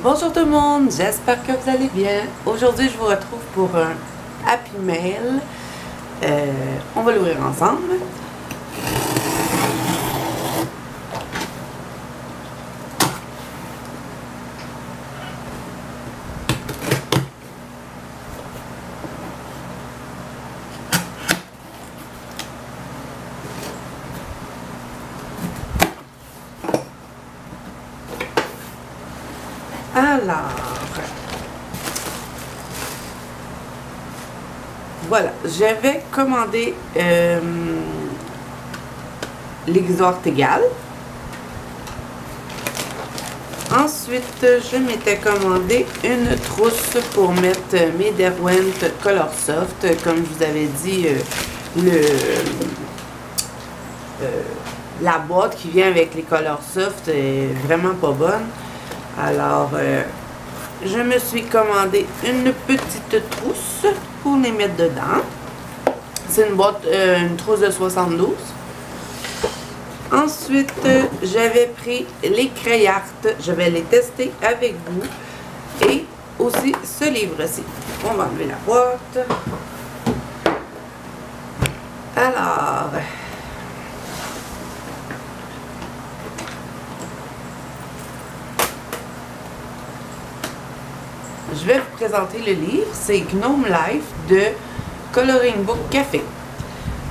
Bonjour tout le monde, j'espère que vous allez bien. Aujourd'hui, je vous retrouve pour un Happy Mail. On va l'ouvrir ensemble. Alors, voilà, j'avais commandé l'exortégal. Ensuite, je m'étais commandé une trousse pour mettre mes Derwent Color Soft. Comme je vous avais dit, la boîte qui vient avec les Color Soft est vraiment pas bonne. Alors, je me suis commandé une petite trousse pour les mettre dedans. C'est une boîte, une trousse de 72. Ensuite, j'avais pris les Crayart. Je vais les tester avec vous. Et aussi ce livre-ci. On va enlever la boîte. Alors... je vais vous présenter le livre. C'est Gnome Life de Coloring Book Café.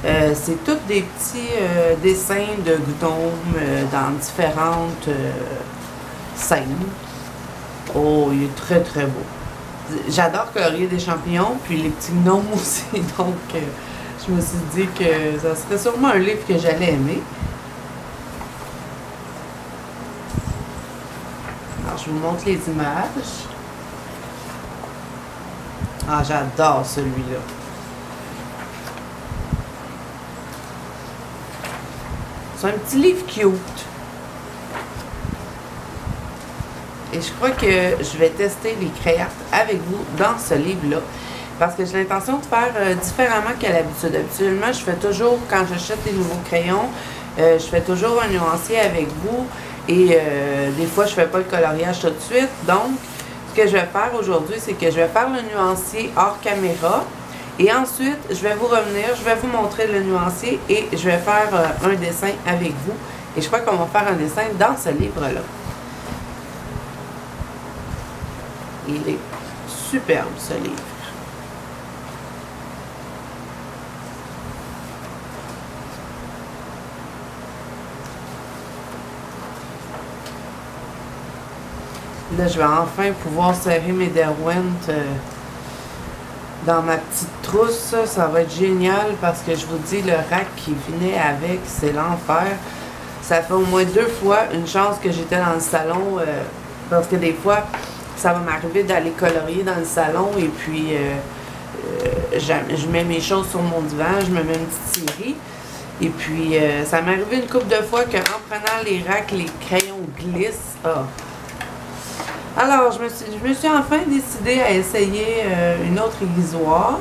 C'est tous des petits dessins de gnomes dans différentes scènes. Oh, il est très très beau. J'adore colorier des champignons, puis les petits gnomes aussi. Donc, je me suis dit que ça serait sûrement un livre que j'allais aimer. Alors, je vous montre les images. Ah, j'adore celui-là. C'est un petit livre cute. Et je crois que je vais tester les Crayart avec vous dans ce livre-là. Parce que j'ai l'intention de faire différemment qu'à l'habitude. Habituellement, je fais toujours, quand j'achète des nouveaux crayons, je fais toujours un nuancier avec vous. Et des fois, je ne fais pas le coloriage tout de suite. Donc, ce que je vais faire aujourd'hui, c'est que je vais faire le nuancier hors caméra. Et ensuite, je vais vous revenir, je vais vous montrer le nuancier et je vais faire un dessin avec vous. Et je crois qu'on va faire un dessin dans ce livre-là. Il est superbe, ce livre. Là, je vais enfin pouvoir serrer mes Derwent dans ma petite trousse. Ça va être génial parce que je vous dis, le rack qui venait avec, c'est l'enfer. Ça fait au moins 2 fois une chance que j'étais dans le salon parce que des fois, ça va m'arriver d'aller colorier dans le salon et puis je mets mes choses sur mon divan, je me mets une petite série. Et puis, ça m'est arrivé une couple de fois qu'en prenant les racks, les crayons glissent. Oh. Alors, je me suis enfin décidée à essayer une autre aiguisoire.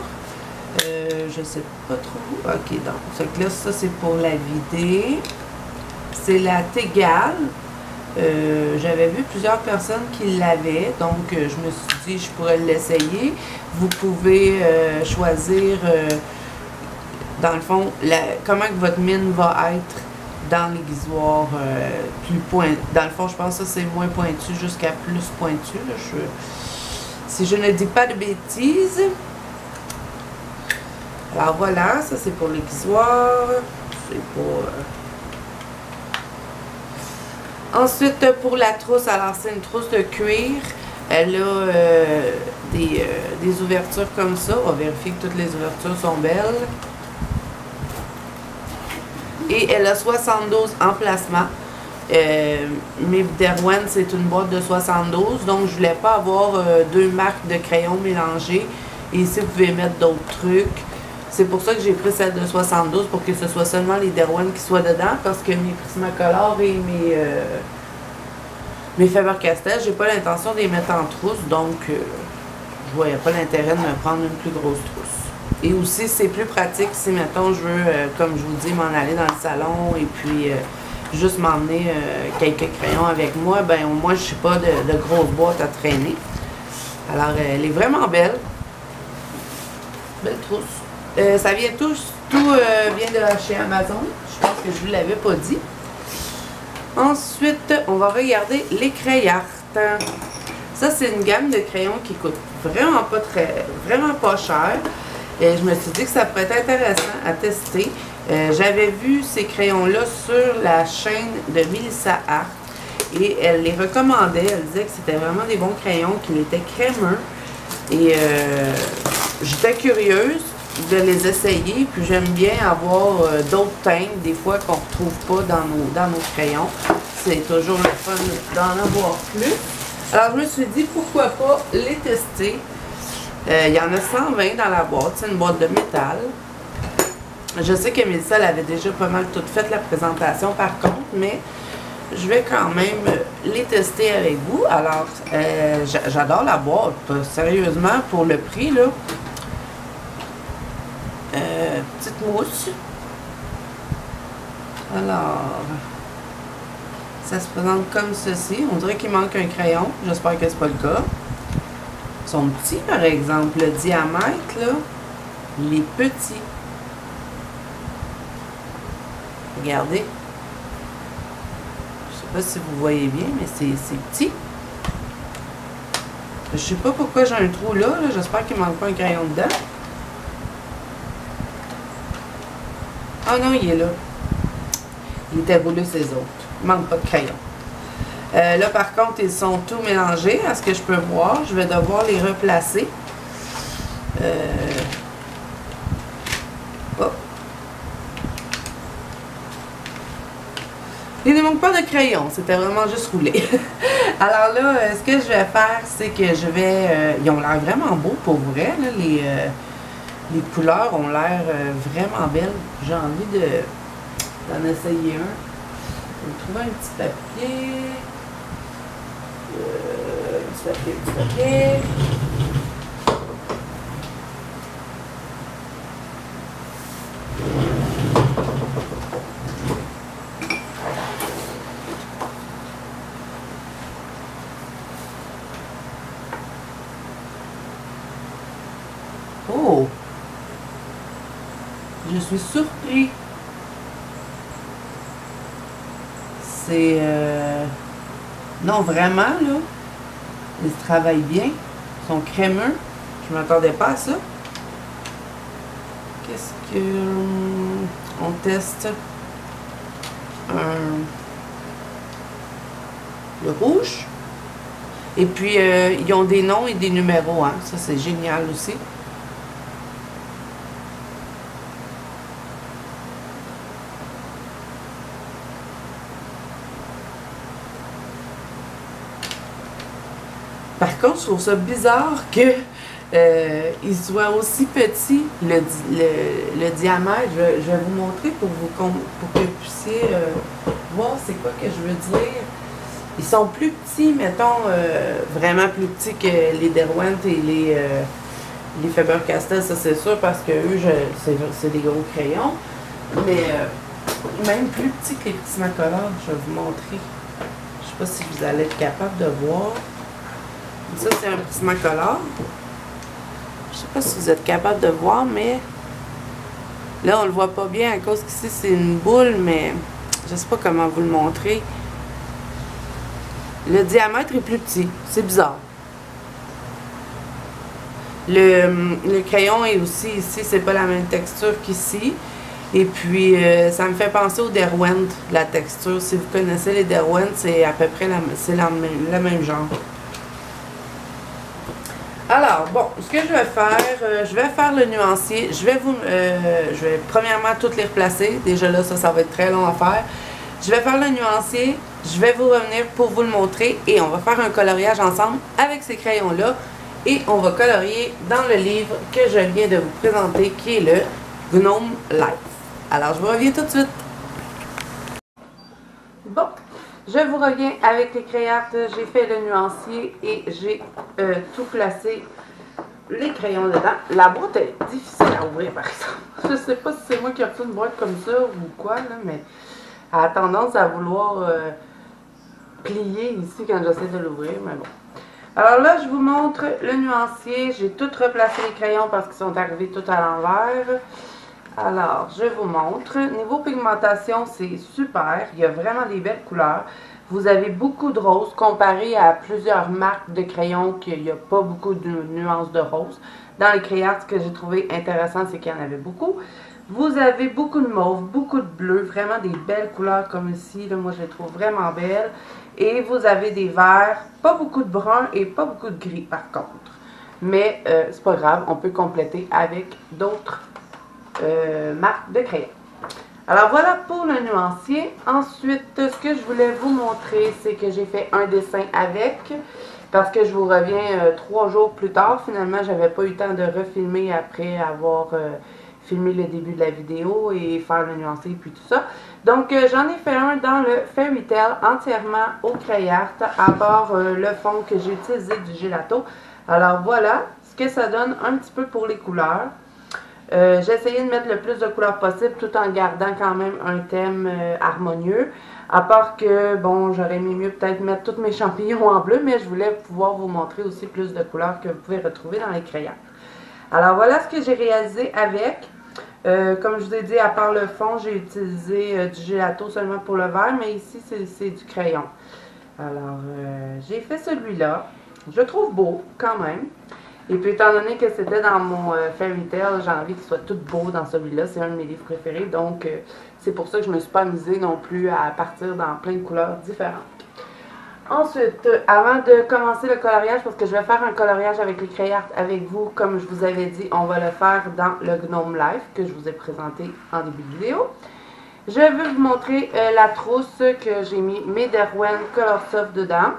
Je sais pas trop. Ok, donc, ça c'est pour la vider. C'est la Tegal. J'avais vu plusieurs personnes qui l'avaient, donc je me suis dit je pourrais l'essayer. Vous pouvez choisir, dans le fond, comment que votre mine va être dans l'aiguisoire plus pointu. Dans le fond, je pense que ça c'est moins pointu jusqu'à plus pointu. Là, si je ne dis pas de bêtises. Alors voilà, ça c'est pour l'aiguisoire. C'est pour... Ensuite, pour la trousse, alors c'est une trousse de cuir. Elle a des ouvertures comme ça. On va vérifier que toutes les ouvertures sont belles. Et elle a 72 emplacements. Mes Derwent, c'est une boîte de 72. Donc, je voulais pas avoir 2 marques de crayons mélangées. Et ici, vous pouvez mettre d'autres trucs. C'est pour ça que j'ai pris celle de 72 pour que ce soit seulement les Derwent qui soient dedans. Parce que mes Prismacolor et mes Faber-Castell, j'ai pas l'intention de les mettre en trousse. Donc, je voyais pas l'intérêt de me prendre une plus grosse trousse. Et aussi, c'est plus pratique si, mettons, je veux, comme je vous dis, m'en aller dans le salon et puis juste m'emmener quelques crayons avec moi, ben au moins je suis pas de grosses boîtes à traîner. Alors, elle est vraiment belle. Belle trousse. Ça vient tout vient de chez Amazon. Je pense que je vous l'avais pas dit. Ensuite, on va regarder les Crayart. Ça, c'est une gamme de crayons qui coûte vraiment pas cher. Et je me suis dit que ça pourrait être intéressant à tester. J'avais vu ces crayons-là sur la chaîne de Melissa Art. Et elle les recommandait. Elle disait que c'était vraiment des bons crayons, qu'ils étaient crémeux. Et j'étais curieuse de les essayer. Puis j'aime bien avoir d'autres teintes, des fois qu'on ne retrouve pas dans nos crayons. C'est toujours le fun d'en avoir plus. Alors je me suis dit pourquoi pas les tester. Il y en a 120 dans la boîte. C'est une boîte de métal. Je sais que Melissa elle avait déjà pas mal tout fait la présentation par contre, mais je vais quand même les tester avec vous. Alors, j'adore la boîte. Sérieusement, pour le prix, là. Petite mousse. Alors, ça se présente comme ceci. On dirait qu'il manque un crayon. J'espère que c'est pas le cas. Ils sont petits, par exemple. Le diamètre, là, il est petit. Regardez. Je sais pas si vous voyez bien, mais c'est petit. Je sais pas pourquoi j'ai un trou là. J'espère qu'il ne manque pas un crayon dedans. Ah non, il est là. Il était roulé ses autres. Il ne manque pas de crayon. Là, par contre, ils sont tous mélangés. À ce que je peux voir, je vais devoir les replacer. Oh. Il ne manque pas de crayon, c'était vraiment juste roulé. Alors là, ce que je vais faire, c'est que je vais... ils ont l'air vraiment beaux pour vrai. Là, les couleurs ont l'air vraiment belles. J'ai envie d'en essayer un. Je vais trouver un petit papier. Petit papier. Oh! Je suis surpris. C'est... Non, vraiment, là. Ils travaillent bien. Ils sont crémeux. Je ne m'attendais pas à ça. Qu'est-ce que... On teste le rouge. Et puis, ils ont des noms et des numéros. Hein. Ça, c'est génial aussi. Par contre, je trouve ça bizarre que il soit aussi petit, le diamètre. Je vais vous montrer pour que vous puissiez voir c'est quoi que je veux dire. Ils sont plus petits, mettons, vraiment plus petits que les Derwent et les Faber-Castell, ça c'est sûr, parce que eux, c'est des gros crayons. Mais même plus petits que les petits Prismacolor, je vais vous montrer. Je sais pas si vous allez être capable de voir. Ça, c'est un Prismacolor. Je sais pas si vous êtes capable de voir, mais là, on le voit pas bien à cause qu'ici, c'est une boule, mais je sais pas comment vous le montrer. Le diamètre est plus petit. C'est bizarre. Le crayon est aussi ici, c'est pas la même texture qu'ici. Et puis, ça me fait penser au Derwent, la texture. Si vous connaissez les Derwent, c'est à peu près le même genre. Alors, bon, ce que je vais faire le nuancier. Je vais premièrement toutes les replacer. Déjà là, ça va être très long à faire. Je vais faire le nuancier. Je vais vous revenir pour vous le montrer. Et on va faire un coloriage ensemble avec ces crayons-là. Et on va colorier dans le livre que je viens de vous présenter, qui est le Gnome Life. Alors, je vous reviens tout de suite. Bon. Je vous reviens avec les Crayart. J'ai fait le nuancier et j'ai tout placé les crayons dedans. La boîte est difficile à ouvrir par exemple. Je sais pas si c'est moi qui ai reçu une boîte comme ça ou quoi, là, mais Elle a tendance à vouloir plier ici quand j'essaie de l'ouvrir, mais bon. Alors là, je vous montre le nuancier. J'ai tout replacé les crayons parce qu'ils sont arrivés tout à l'envers. Alors, je vous montre. Niveau pigmentation, c'est super. Il y a vraiment des belles couleurs. Vous avez beaucoup de rose comparé à plusieurs marques de crayons qu'il n'y a pas beaucoup de nuances de rose. Dans les crayons, ce que j'ai trouvé intéressant, c'est qu'il y en avait beaucoup. Vous avez beaucoup de mauve, beaucoup de bleu, vraiment des belles couleurs comme ici. Là, moi, je les trouve vraiment belles. Et vous avez des verts, pas beaucoup de brun et pas beaucoup de gris par contre. Mais c'est pas grave, on peut compléter avec d'autres marques de crayons. Alors voilà pour le nuancier. Ensuite, ce que je voulais vous montrer, c'est que j'ai fait un dessin avec. Parce que je vous reviens 3 jours plus tard. Finalement, j'avais pas eu le temps de refilmer après avoir filmé le début de la vidéo et faire le nuancier puis tout ça. Donc, j'en ai fait un dans le Fairy Tale entièrement au crayon art, à part le fond que j'ai utilisé du gelato. Alors voilà ce que ça donne un petit peu pour les couleurs. J'ai essayé de mettre le plus de couleurs possible tout en gardant quand même un thème harmonieux. À part que, bon, j'aurais aimé mieux peut-être mettre tous mes champignons en bleu, mais je voulais pouvoir vous montrer aussi plus de couleurs que vous pouvez retrouver dans les crayons. Alors voilà ce que j'ai réalisé avec. Comme je vous ai dit, à part le fond, j'ai utilisé du gelato seulement pour le vert, mais ici c'est du crayon. Alors, j'ai fait celui-là. Je le trouve beau quand même. Et puis, étant donné que c'était dans mon Fairy Tale, j'ai envie qu'il soit tout beau dans celui-là. C'est un de mes livres préférés. Donc, c'est pour ça que je ne me suis pas amusée non plus à partir dans plein de couleurs différentes. Ensuite, avant de commencer le coloriage, parce que je vais faire un coloriage avec les crayons avec vous, comme je vous avais dit, on va le faire dans le Gnome Life que je vous ai présenté en début de vidéo. Je veux vous montrer la trousse que j'ai mis mes Derwent Color Soft dedans.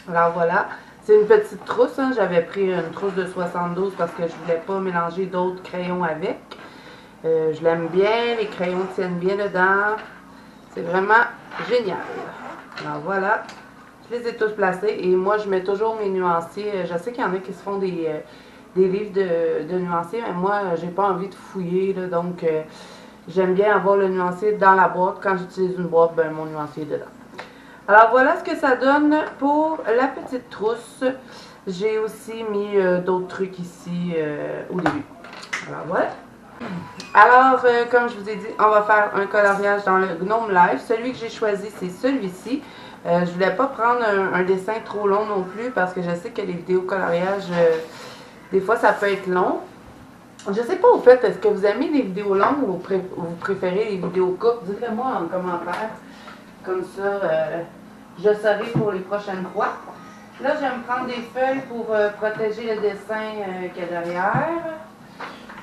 Alors voilà. C'est une petite trousse, hein. J'avais pris une trousse de 72 parce que je ne voulais pas mélanger d'autres crayons avec. Je l'aime bien, les crayons tiennent bien dedans. C'est vraiment génial. Alors voilà, je les ai tous placés et moi je mets toujours mes nuanciers. Je sais qu'il y en a qui se font des livres de nuanciers, mais moi j'ai pas envie de fouiller, là, donc j'aime bien avoir le nuancier dans la boîte. Quand j'utilise une boîte, ben, mon nuancier est dedans. Alors voilà ce que ça donne pour la petite trousse. J'ai aussi mis d'autres trucs ici au début. Alors voilà. Alors comme je vous ai dit, on va faire un coloriage dans le Gnome Life. Celui que j'ai choisi, c'est celui-ci. Je voulais pas prendre un dessin trop long non plus parce que je sais que les vidéos coloriage, des fois ça peut être long. Je sais pas au fait, est-ce que vous aimez les vidéos longues ou vous préférez les vidéos courtes? Dites-le moi en commentaire. Comme ça, je saurai pour les prochaines fois. Là, je vais me prendre des feuilles pour protéger le dessin qu'il y a derrière.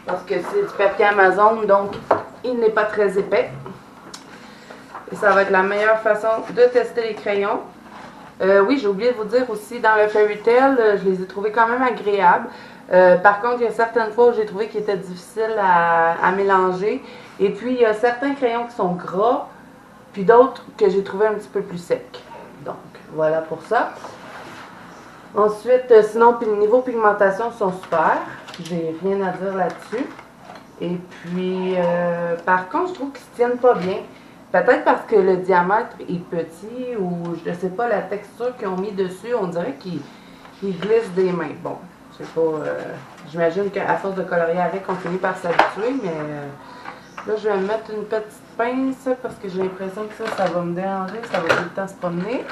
Parce que c'est du papier Amazon, donc il n'est pas très épais. Et ça va être la meilleure façon de tester les crayons. Oui, j'ai oublié de vous dire aussi, dans le Fairy Tale, je les ai trouvés quand même agréables. Par contre, il y a certaines fois où j'ai trouvé qu'ils étaient difficiles à mélanger. Et puis, il y a certains crayons qui sont gras. Puis d'autres que j'ai trouvé un petit peu plus secs. Donc, voilà pour ça. Ensuite, sinon, niveau pigmentation, ils sont super. J'ai rien à dire là-dessus. Et puis, par contre, je trouve qu'ils se tiennent pas bien. Peut-être parce que le diamètre est petit ou je ne sais pas, la texture qu'ils ont mis dessus, on dirait qu'ils glissent des mains. Bon, je sais pas, j'imagine qu'à force de colorier avec, on finit par s'habituer, mais là, je vais mettre une petite pince parce que j'ai l'impression que ça va me déranger, ça va tout le temps se promener.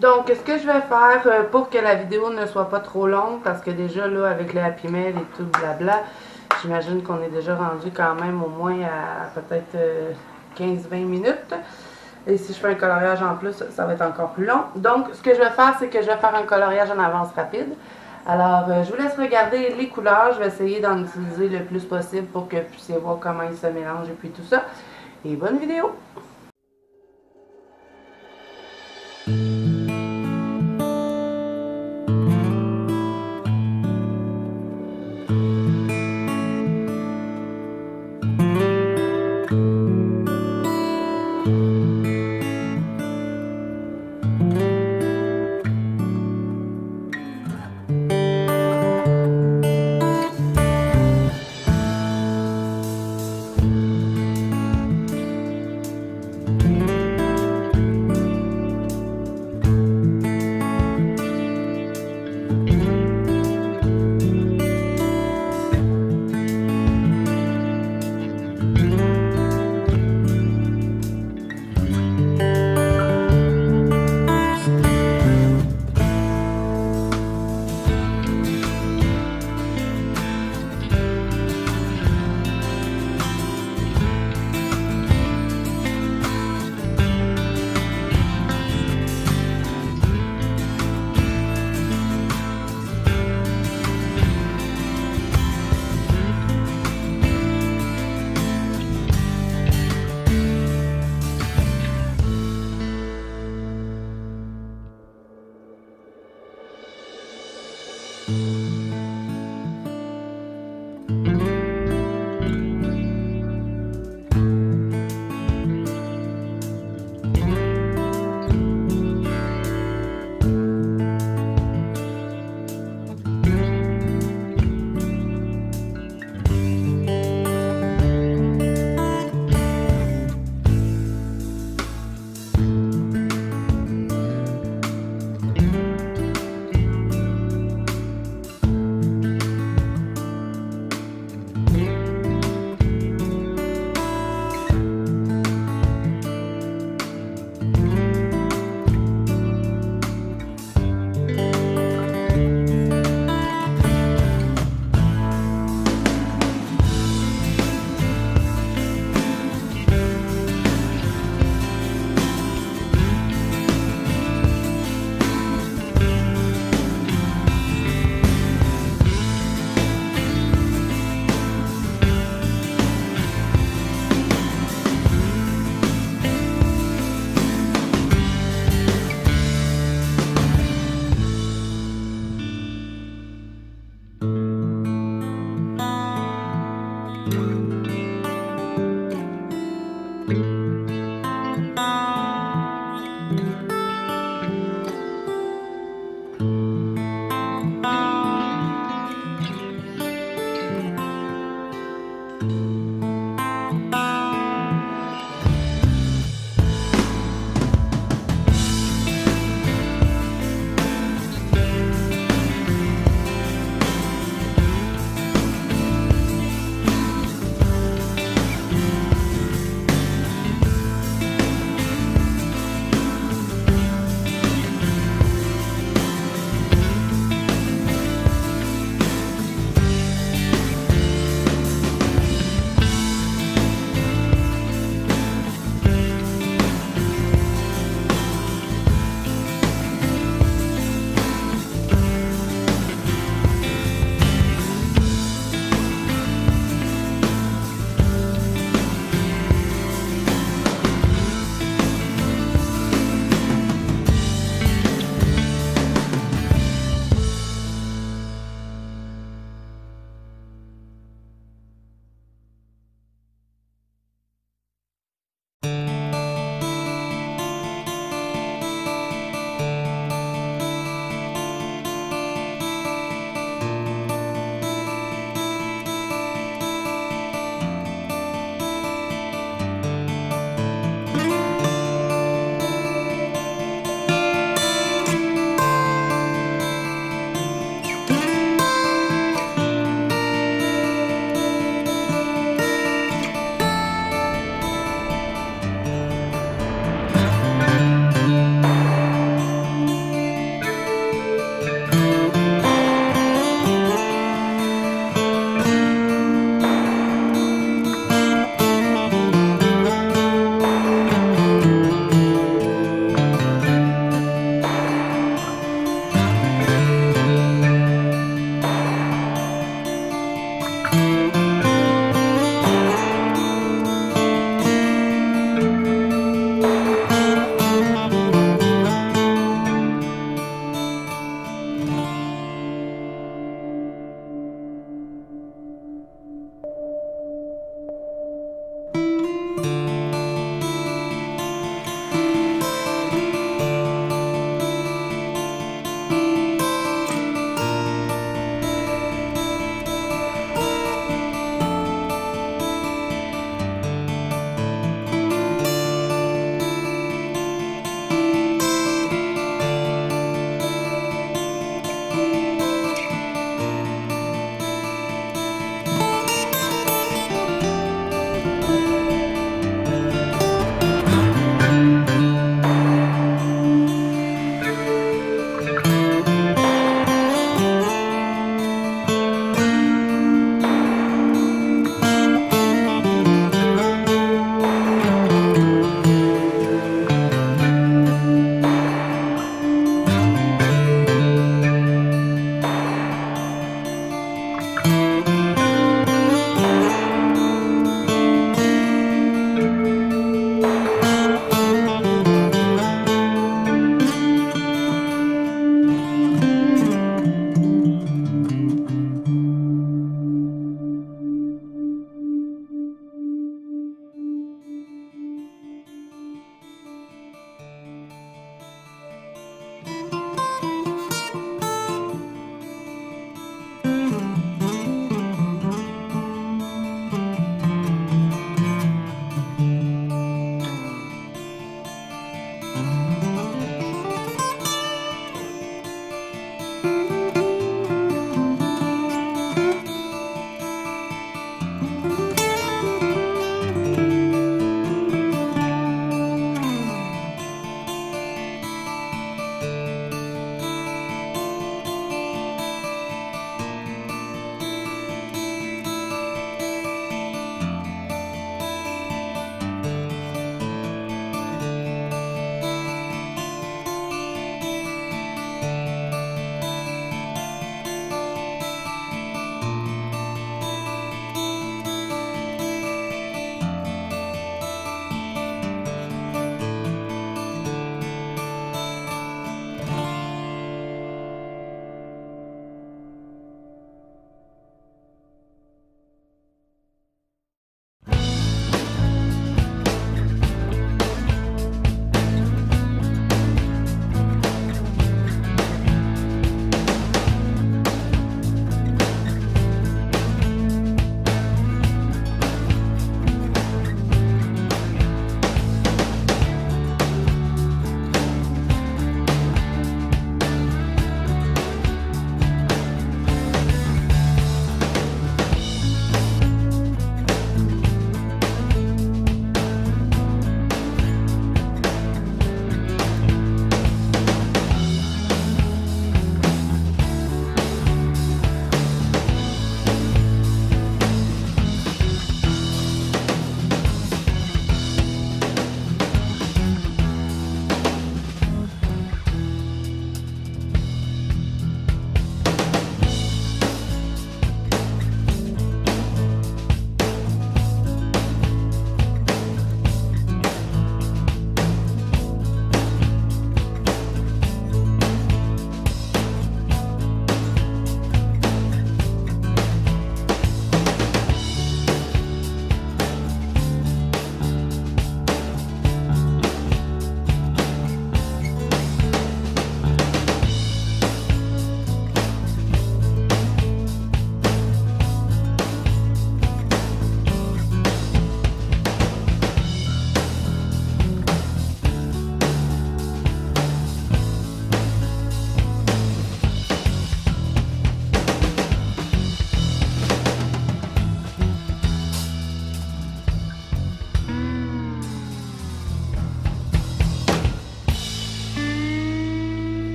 Donc, ce que je vais faire pour que la vidéo ne soit pas trop longue, parce que déjà là, avec le Happy Mail et tout blabla, j'imagine qu'on est déjà rendu quand même au moins à peut-être 15-20 minutes. Et si je fais un coloriage en plus, ça va être encore plus long. Donc, ce que je vais faire, c'est que je vais faire un coloriage en avance rapide. Alors, je vous laisse regarder les couleurs. Je vais essayer d'en utiliser le plus possible pour que vous puissiez voir comment ils se mélangent et puis tout ça. Et bonne vidéo!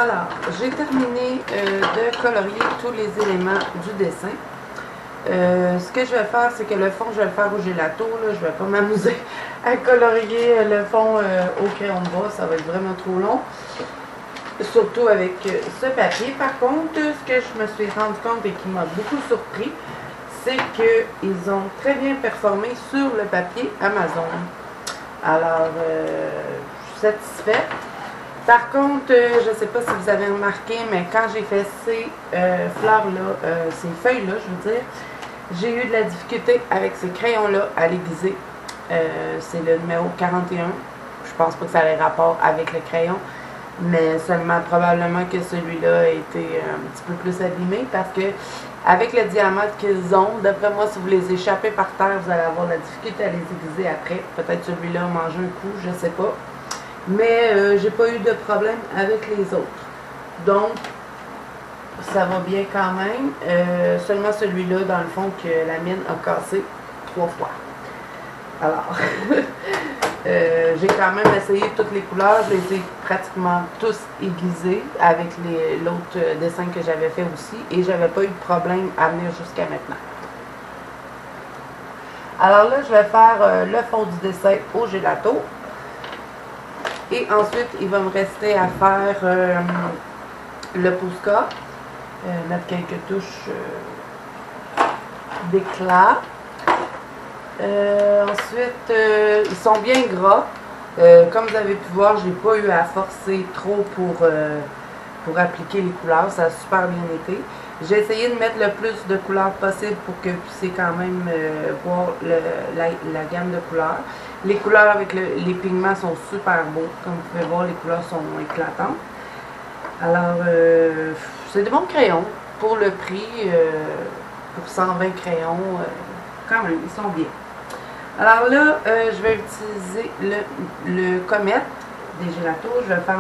Alors, j'ai terminé de colorier tous les éléments du dessin. Ce que je vais faire, c'est que le fond, je vais le faire au gelato. Là. Je ne vais pas m'amuser à colorier le fond au crayon de bois. Ça va être vraiment trop long. Surtout avec ce papier. Par contre, ce que je me suis rendu compte et qui m'a beaucoup surpris, c'est qu'ils ont très bien performé sur le papier Amazon. Alors, je suis satisfaite. Par contre, je ne sais pas si vous avez remarqué, mais quand j'ai fait ces fleurs-là, ces feuilles-là, je veux dire, j'ai eu de la difficulté avec ces crayons-là à l'aiguiser. C'est le numéro 41. Je pense pas que ça ait rapport avec le crayon, mais seulement probablement que celui-là a été un petit peu plus abîmé parce que avec le diamètre qu'ils ont, d'après moi, si vous les échappez par terre, vous allez avoir de la difficulté à les aiguiser après. Peut-être celui-là a mangé un coup, je sais pas. Mais j'ai pas eu de problème avec les autres. Donc, ça va bien quand même. Seulement celui-là, dans le fond, que la mine a cassé 3 fois. Alors, j'ai quand même essayé toutes les couleurs. Je les ai pratiquement tous aiguisés avec l'autre dessin que j'avais fait aussi. Et j'avais pas eu de problème à venir jusqu'à maintenant. Alors là, je vais faire le fond du dessin au gelato. Et ensuite, il va me rester à faire le Posca, mettre quelques touches d'éclat. Ensuite, ils sont bien gras. Comme vous avez pu voir, j'ai pas eu à forcer trop pour appliquer les couleurs. Ça a super bien été. J'ai essayé de mettre le plus de couleurs possible pour que vous puissiez quand même voir la gamme de couleurs. Les couleurs avec les pigments sont super beaux. Comme vous pouvez voir, les couleurs sont éclatantes. Alors, c'est de bons crayons. Pour le prix, pour 120 crayons, quand même, ils sont bien. Alors là, je vais utiliser le comète des gelatos. Je vais faire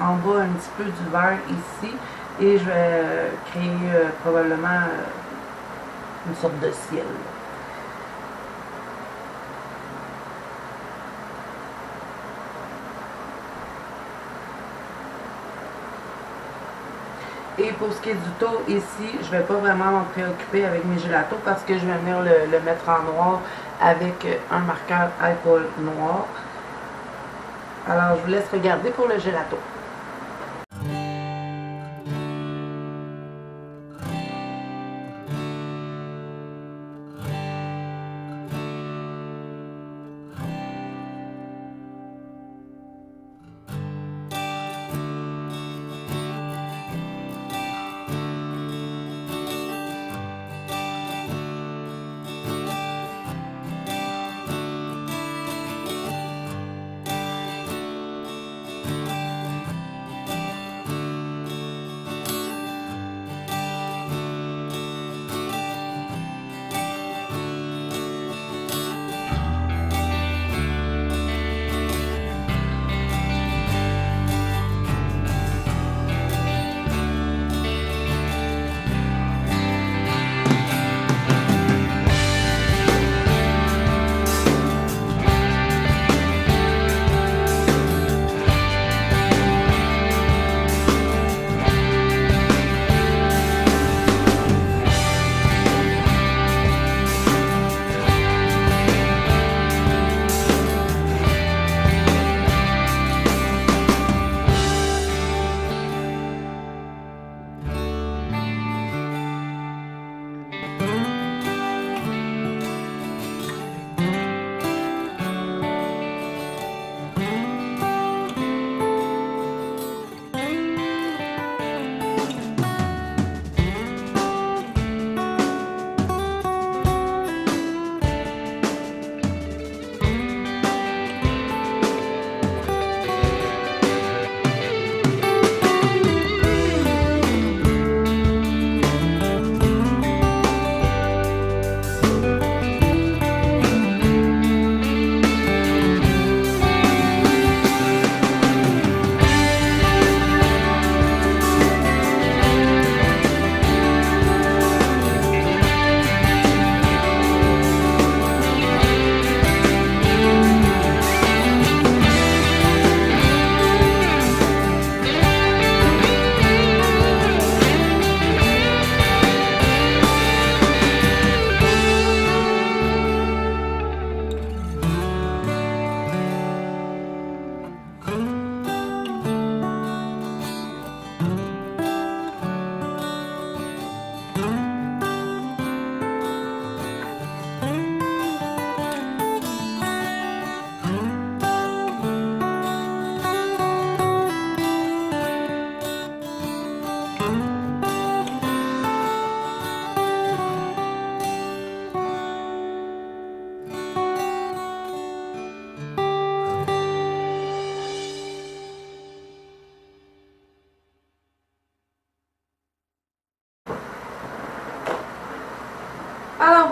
en bas un petit peu du vert ici. Et je vais créer probablement une sorte de ciel. Et pour ce qui est du tour ici, je ne vais pas vraiment m'en préoccuper avec mes gelatos parce que je vais venir le mettre en noir avec un marqueur alcool noir. Alors, je vous laisse regarder pour le gelato.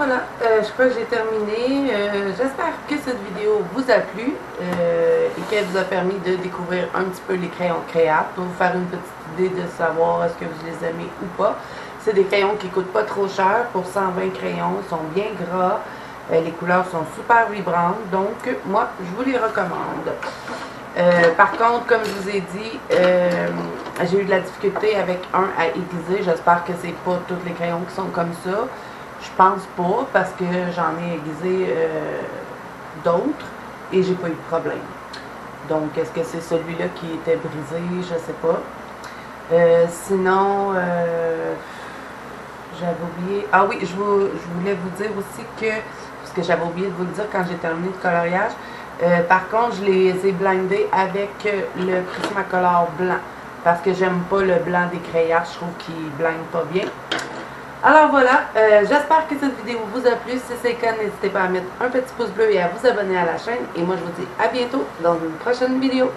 voilà, je crois que j'ai terminé. J'espère que cette vidéo vous a plu et qu'elle vous a permis de découvrir un petit peu les crayons Créate pour vous faire une petite idée de savoir est-ce que vous les aimez ou pas. C'est des crayons qui coûtent pas trop cher pour 120 crayons, ils sont bien gras, les couleurs sont super vibrantes, donc moi je vous les recommande. Par contre, comme je vous ai dit, j'ai eu de la difficulté avec un à aiguiser. J'espère que c'est pas tous les crayons qui sont comme ça. Je pense pas parce que j'en ai aiguisé d'autres et j'ai pas eu de problème. Donc, est-ce que c'est celui-là qui était brisé? Je sais pas. Sinon, j'avais oublié... Ah oui, je voulais vous dire aussi que, parce que j'avais oublié de vous le dire quand j'ai terminé le coloriage, par contre, je les ai blindés avec le Prismacolor blanc. Parce que j'aime pas le blanc des crayons, je trouve qu'il blinde pas bien. Alors voilà, j'espère que cette vidéo vous a plu. Si c'est le cas, n'hésitez pas à mettre un petit pouce bleu et à vous abonner à la chaîne. Et moi, je vous dis à bientôt dans une prochaine vidéo.